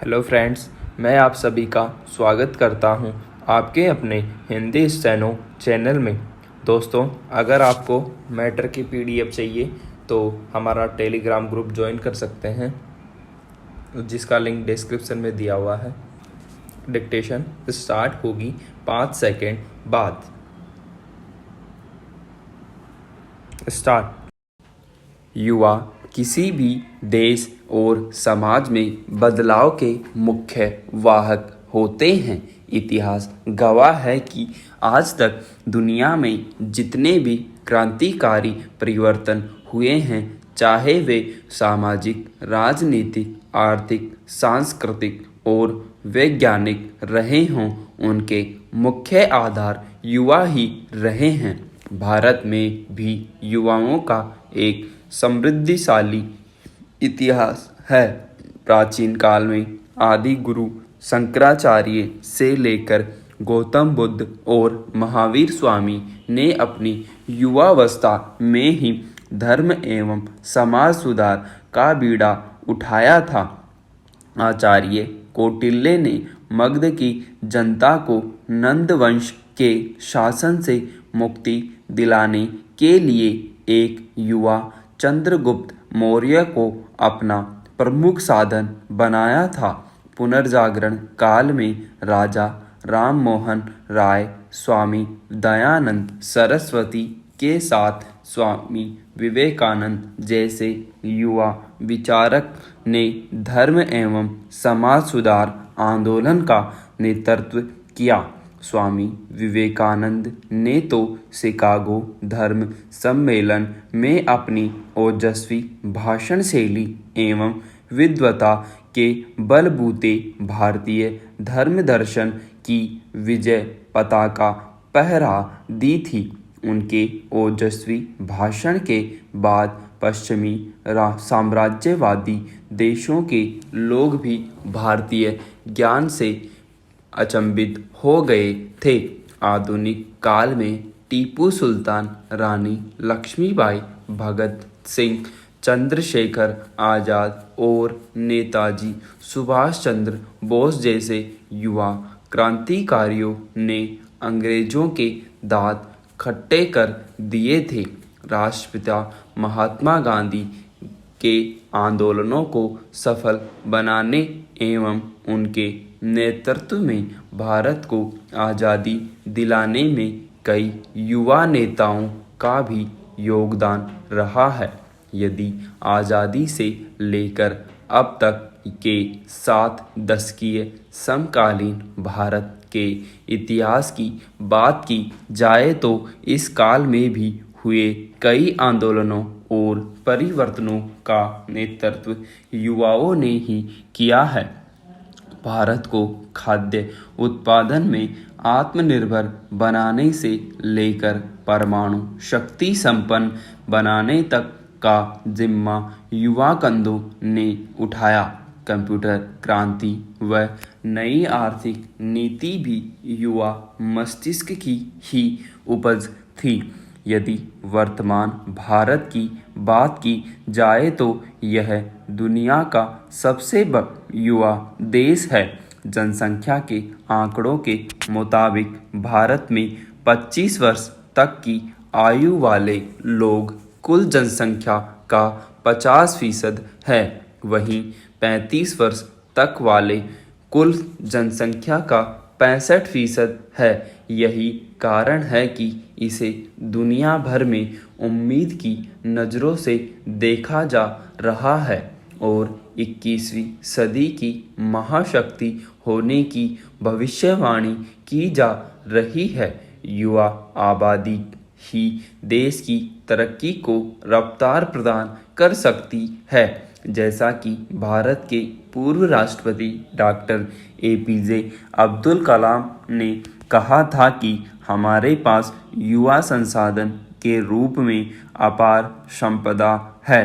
Hello friends, मैं आप सभी का स्वागत करता हूं आपके अपने हिंदी स्टेनो चैनल में। दोस्तों, अगर आपको मैटर की पीडीएफ चाहिए तो हमारा टेलीग्राम ग्रुप ज्वाइन कर सकते हैं, जिसका लिंक डिस्क्रिप्शन में दिया हुआ है। डिक्टेशन स्टार्ट होगी 5 सेकेंड बाद। स्टार्ट। युवा किसी भी देश और समाज में बदलाव के मुख्य वाहक होते हैं। इतिहास गवाह है कि आज तक दुनिया में जितने भी क्रांतिकारी परिवर्तन हुए हैं, चाहे वे सामाजिक, राजनीतिक, आर्थिक, सांस्कृतिक और वैज्ञानिक रहे हों, उनके मुख्य आधार युवा ही रहे हैं। भारत में भी युवाओं का एक समृद्धिशाली इतिहास है। प्राचीन काल में आदि गुरु शंकराचार्य से लेकर गौतम बुद्ध और महावीर स्वामी ने अपनी युवावस्था में ही धर्म एवं समाज सुधार का बीड़ा उठाया था। आचार्य कौटिल्य ने मगध की जनता को नंद वंश के शासन से मुक्ति दिलाने के लिए एक युवा चंद्रगुप्त मौर्य को अपना प्रमुख साधन बनाया था। पुनर्जागरण काल में राजा राम मोहन राय, स्वामी दयानंद सरस्वती के साथ स्वामी विवेकानंद जैसे युवा विचारक ने धर्म एवं समाज सुधार आंदोलन का नेतृत्व किया। स्वामी विवेकानंद ने तो शिकागो धर्म सम्मेलन में अपनी ओजस्वी भाषण शैली एवं विद्वता के बलबूते भारतीय धर्म दर्शन की विजय पताका फहरा दी थी। उनके ओजस्वी भाषण के बाद पश्चिमी साम्राज्यवादी देशों के लोग भी भारतीय ज्ञान से अचंभित हो गए थे। आधुनिक काल में टीपू सुल्तान, रानी लक्ष्मीबाई, भगत सिंह, चंद्रशेखर आज़ाद और नेताजी सुभाष चंद्र बोस जैसे युवा क्रांतिकारियों ने अंग्रेजों के दांत खट्टे कर दिए थे। राष्ट्रपिता महात्मा गांधी के आंदोलनों को सफल बनाने एवं उनके नेतृत्व में भारत को आज़ादी दिलाने में कई युवा नेताओं का भी योगदान रहा है। यदि आज़ादी से लेकर अब तक के 7 दशकीय समकालीन भारत के इतिहास की बात की जाए तो इस काल में भी हुए कई आंदोलनों और परिवर्तनों का नेतृत्व युवाओं ने ही किया है। भारत को खाद्य उत्पादन में आत्मनिर्भर बनाने से लेकर परमाणु शक्ति संपन्न बनाने तक का जिम्मा युवा कंधों ने उठाया। कंप्यूटर क्रांति व नई आर्थिक नीति भी युवा मस्तिष्क की ही उपज थी। यदि वर्तमान भारत की बात की जाए तो यह दुनिया का सबसे युवा देश है। जनसंख्या के आंकड़ों के मुताबिक भारत में 25 वर्ष तक की आयु वाले लोग कुल जनसंख्या का 50% है। वहीं 35 वर्ष तक वाले कुल जनसंख्या का 65% है। यही कारण है कि इसे दुनिया भर में उम्मीद की नज़रों से देखा जा रहा है और 21वीं सदी की महाशक्ति होने की भविष्यवाणी की जा रही है। युवा आबादी ही देश की तरक्की को रफ्तार प्रदान कर सकती है। जैसा कि भारत के पूर्व राष्ट्रपति डॉक्टर APJ अब्दुल कलाम ने कहा था कि हमारे पास युवा संसाधन के रूप में अपार संपदा है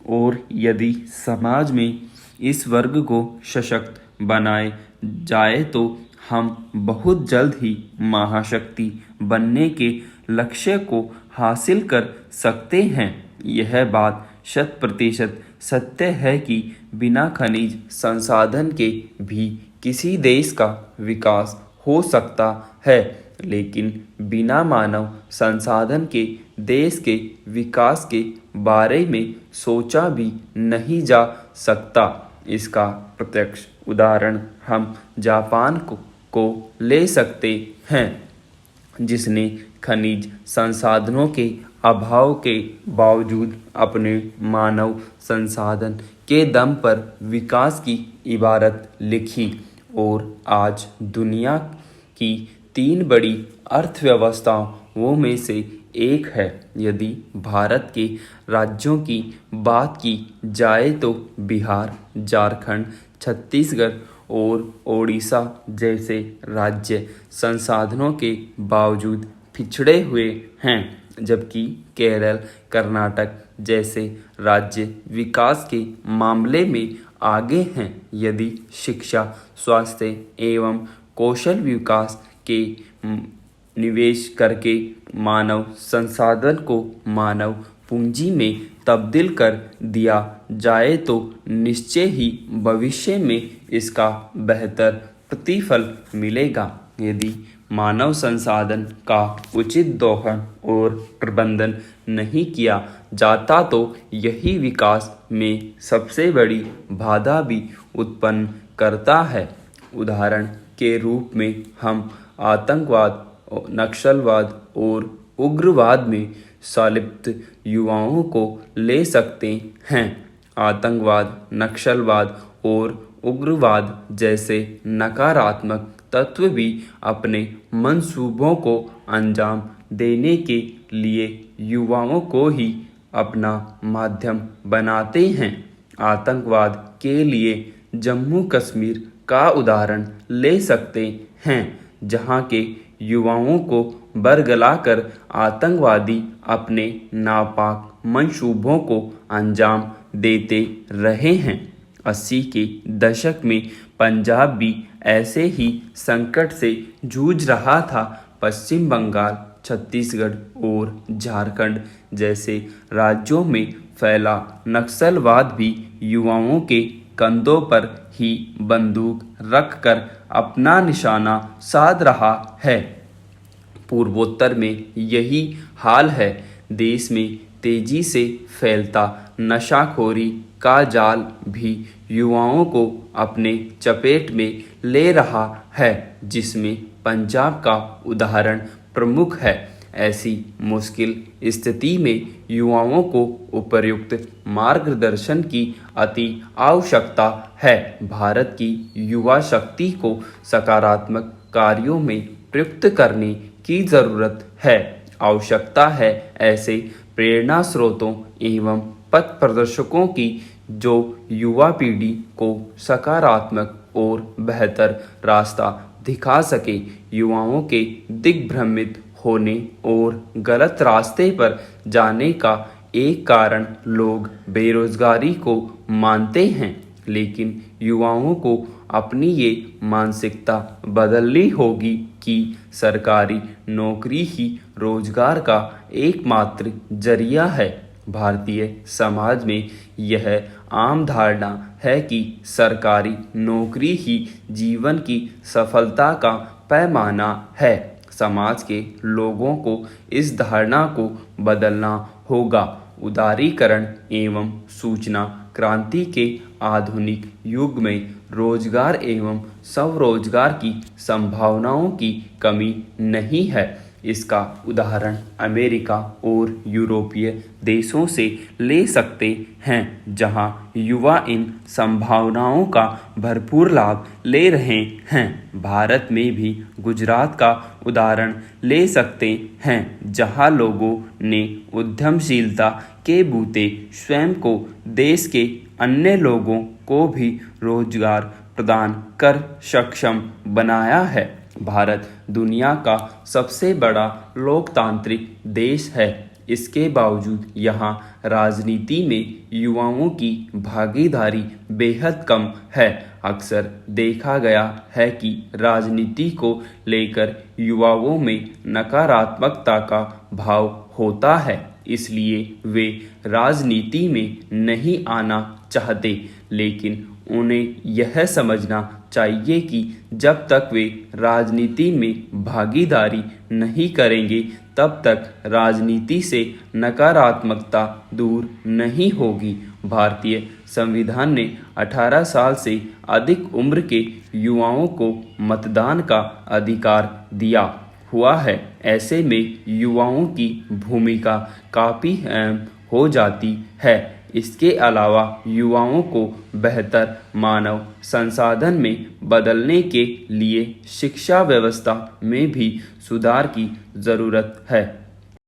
और यदि समाज में इस वर्ग को सशक्त बनाए जाए तो हम बहुत जल्द ही महाशक्ति बनने के लक्ष्य को हासिल कर सकते हैं। यह बात 100% सत्य है कि बिना खनिज संसाधन के भी किसी देश का विकास हो सकता है, लेकिन बिना मानव संसाधन के देश के विकास के बारे में सोचा भी नहीं जा सकता। इसका प्रत्यक्ष उदाहरण हम जापान को ले सकते हैं, जिसने खनिज संसाधनों के अभाव के बावजूद अपने मानव संसाधन के दम पर विकास की इबारत लिखी और आज दुनिया की 3 बड़ी अर्थव्यवस्थाओं में से एक है। यदि भारत के राज्यों की बात की जाए तो बिहार, झारखंड, छत्तीसगढ़ और ओडिशा जैसे राज्य संसाधनों के बावजूद पिछड़े हुए हैं, जबकि केरल, कर्नाटक जैसे राज्य विकास के मामले में आगे हैं। यदि शिक्षा, स्वास्थ्य एवं कौशल विकास के निवेश करके मानव संसाधन को मानव पूंजी में तब्दील कर दिया जाए तो निश्चय ही भविष्य में इसका बेहतर प्रतिफल मिलेगा। यदि मानव संसाधन का उचित दोहन और प्रबंधन नहीं किया जाता तो यही विकास में सबसे बड़ी बाधा भी उत्पन्न करता है। उदाहरण के रूप में हम आतंकवाद, नक्सलवाद और उग्रवाद में संलिप्त युवाओं को ले सकते हैं। आतंकवाद, नक्सलवाद और उग्रवाद जैसे नकारात्मक तत्व भी अपने मंसूबों को अंजाम देने के लिए युवाओं को ही अपना माध्यम बनाते हैं। आतंकवाद के लिए जम्मू कश्मीर का उदाहरण ले सकते हैं, जहां के युवाओं को बरगलाकर आतंकवादी अपने नापाक मंसूबों को अंजाम देते रहे हैं। 80 के दशक में पंजाब भी ऐसे ही संकट से जूझ रहा था। पश्चिम बंगाल, छत्तीसगढ़ और झारखंड जैसे राज्यों में फैला नक्सलवाद भी युवाओं के कंधों पर ही बंदूक रखकर अपना निशाना साध रहा है। पूर्वोत्तर में यही हाल है। देश में तेजी से फैलता नशाखोरी का जाल भी युवाओं को अपने चपेट में ले रहा है, जिसमें पंजाब का उदाहरण प्रमुख है। ऐसी मुश्किल स्थिति में युवाओं को उपयुक्त मार्गदर्शन की अति आवश्यकता है। भारत की युवा शक्ति को सकारात्मक कार्यों में प्रयुक्त करने की जरूरत है। आवश्यकता है ऐसे प्रेरणा स्रोतों एवं पथ प्रदर्शकों की जो युवा पीढ़ी को सकारात्मक और बेहतर रास्ता दिखा सके। युवाओं के दिग्भ्रमित होने और गलत रास्ते पर जाने का एक कारण लोग बेरोजगारी को मानते हैं, लेकिन युवाओं को अपनी ये मानसिकता बदलनी होगी कि सरकारी नौकरी ही रोजगार का एकमात्र जरिया है। भारतीय समाज में यह आम धारणा है कि सरकारी नौकरी ही जीवन की सफलता का पैमाना है। समाज के लोगों को इस धारणा को बदलना होगा। उदारीकरण एवं सूचना क्रांति के आधुनिक युग में रोजगार एवं स्वरोजगार की संभावनाओं की कमी नहीं है। इसका उदाहरण अमेरिका और यूरोपीय देशों से ले सकते हैं, जहां युवा इन संभावनाओं का भरपूर लाभ ले रहे हैं। भारत में भी गुजरात का उदाहरण ले सकते हैं, जहां लोगों ने उद्यमशीलता के बूते स्वयं को देश के अन्य लोगों को भी रोजगार प्रदान कर सक्षम बनाया है। भारत दुनिया का सबसे बड़ा लोकतांत्रिक देश है। इसके बावजूद यहाँ राजनीति में युवाओं की भागीदारी बेहद कम है। अक्सर देखा गया है कि राजनीति को लेकर युवाओं में नकारात्मकता का भाव होता है। इसलिए वे राजनीति में नहीं आना चाहते, लेकिन उन्हें यह समझना चाहिए कि जब तक वे राजनीति में भागीदारी नहीं करेंगे तब तक राजनीति से नकारात्मकता दूर नहीं होगी। भारतीय संविधान ने 18 साल से अधिक उम्र के युवाओं को मतदान का अधिकार दिया हुआ है। ऐसे में युवाओं की भूमिका काफ़ी अहम हो जाती है। इसके अलावा युवाओं को बेहतर मानव संसाधन में बदलने के लिए शिक्षा व्यवस्था में भी सुधार की ज़रूरत है।